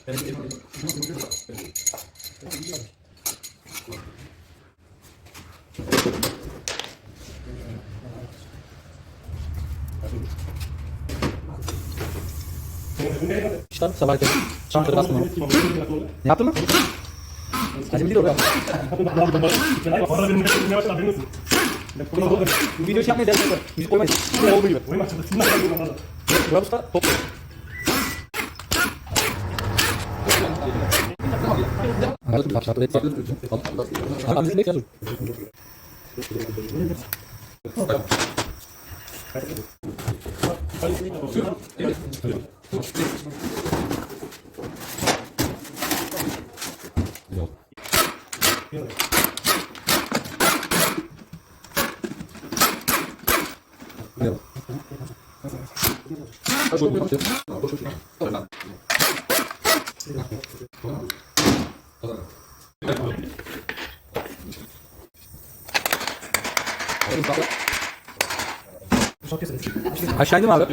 Çıkar sabah erken. Çankırı bastım onu. Ne yaptın mı? Acemi değil o ya. Bu video şey yapmayı dersin. Müzik koymayız. Ne olduğu gibi. Burak Usta top. Anladım. Bak şartı et. Abi bizim bekliyoruz. Aşağı indim abi.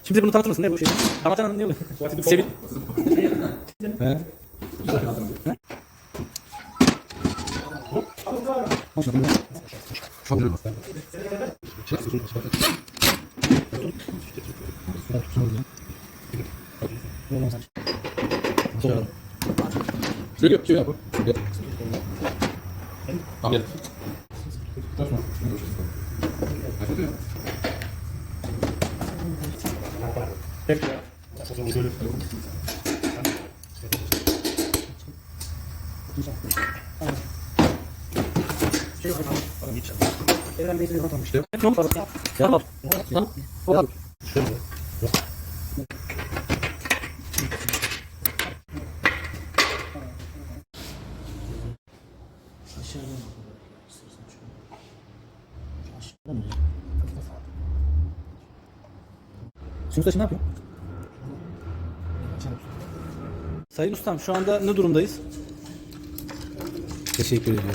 Şimdi bunu tanıtır mısın? Ne bu şey? Ramazan ne oluyor? Sevil. He. Söylüyor abi. Tamam gel. Şimdi taşı ne yapıyor? Sayın ustam şu anda ne durumdayız? Teşekkür ediyorum.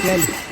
Geldi.